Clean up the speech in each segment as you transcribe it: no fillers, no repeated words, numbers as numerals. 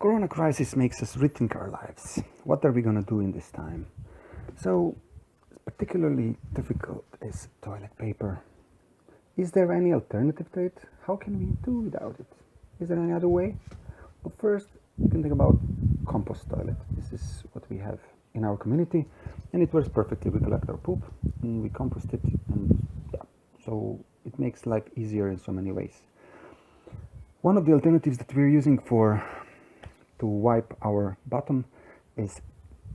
Corona crisis makes us rethink our lives. What are we going to do in this time? So, particularly difficult is toilet paper. Is there any alternative to it? How can we do without it? Is there any other way? Well, first, you can think about compost toilet. This is what we have in our community, and it works perfectly. We collect our poop and we compost it, and yeah, so it makes life easier in so many ways. One of the alternatives that we're using to wipe our bottom is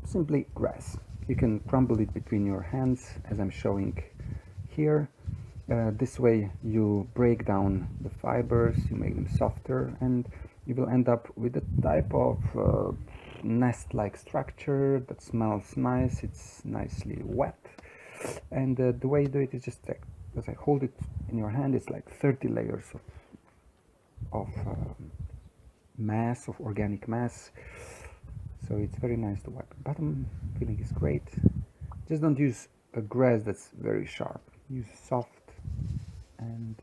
simply grass. You can crumble it between your hands as I'm showing here. This way you break down the fibers, you make them softer, and you will end up with a type of nest-like structure that smells nice. It's nicely wet, and the way you do it is just like, as I hold it in your hand, it's like 30 layers of mass, of organic mass. So it's very nice to wipe. Bottom feeling is great. Just don't use a grass that's very sharp. Use soft and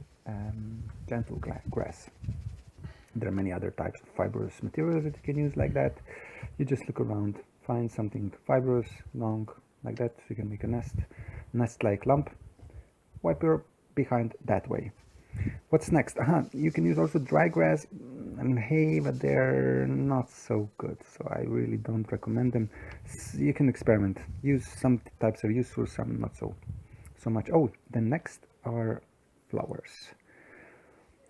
gentle grass. There are many other types of fibrous materials that you can use like that. You just look around, find something fibrous, long, like that, so you can make a nest-like lump. Wipe your behind that way. What's next? You can use also dry grass and hay, but they're not so good, so I really don't recommend them. You can experiment. Use some types are useful, some not so much. Oh, the next are flowers.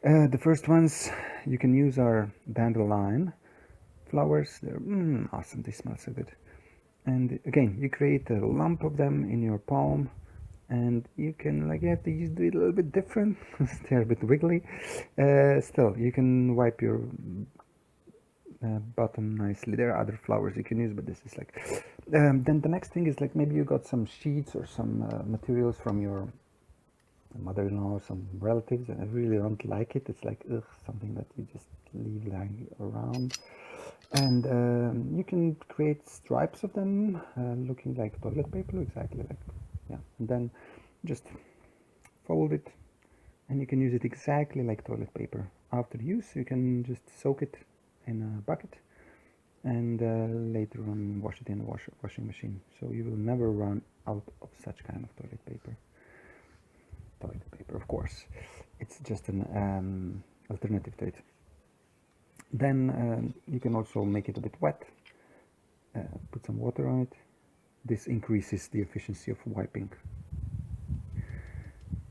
The first ones you can use are dandelion flowers. They're awesome. They smell so good. And again, you create a lump of them in your palm, and you can, like, you have to do it a little bit different. They're a bit wiggly. Still, you can wipe your bottom nicely. There are other flowers you can use, but this is like then the next thing is, like, maybe you got some sheets or some materials from your mother-in-law or some relatives, and I really don't like it. It's like something that you just leave lying around. And you can create stripes of them looking like toilet paper, exactly like, yeah, and then just fold it, and you can use it exactly like toilet paper. After use, you can just soak it in a bucket, and later on wash it in a washing machine. So you will never run out of such kind of toilet paper. Of course, it's just an alternative to it. Then you can also make it a bit wet, put some water on it. This increases the efficiency of wiping,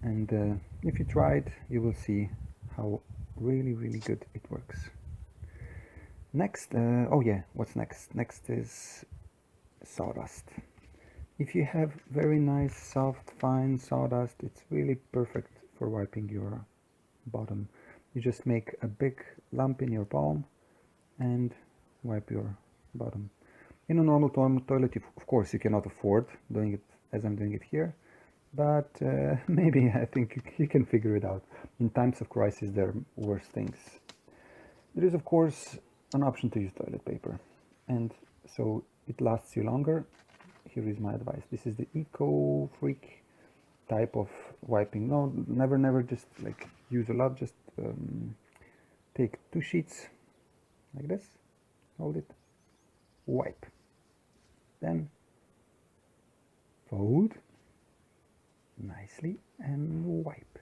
and if you try it, you will see how really good it works. Next, oh yeah, what's next? Next is sawdust. If you have very nice, soft, fine sawdust, it's really perfect for wiping your bottom. You just make a big lump in your palm and wipe your bottom. In a normal toilet, of course, you cannot afford doing it as I'm doing it here, but maybe I think you can figure it out. In times of crisis, there are worse things. There is, of course, an option to use toilet paper, and so it lasts you longer. Here is my advice. This is the eco-freak type of wiping. No, never just like use a lot. Just take 2 sheets like this, hold it, wipe, then fold nicely and wipe,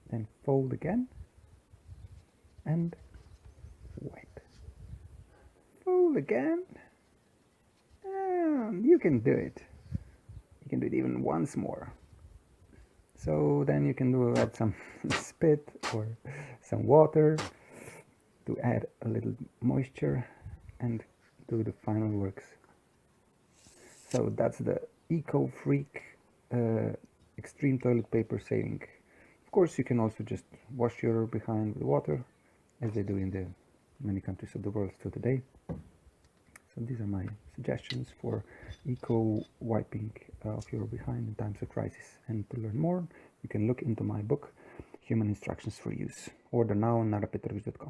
then fold again and wipe, fold again. You can do it. You can do it even once more. So then you can add some spit or some water to add a little moisture and do the final works. So that's the eco-freak extreme toilet paper saving. Of course, you can also just wash your behind with water, as they do in the many countries of the world still today. So these are my suggestions for eco-wiping of your behind in times of crisis. And to learn more, you can look into my book, Human Instructions for Use. Order now on narapetrovic.com.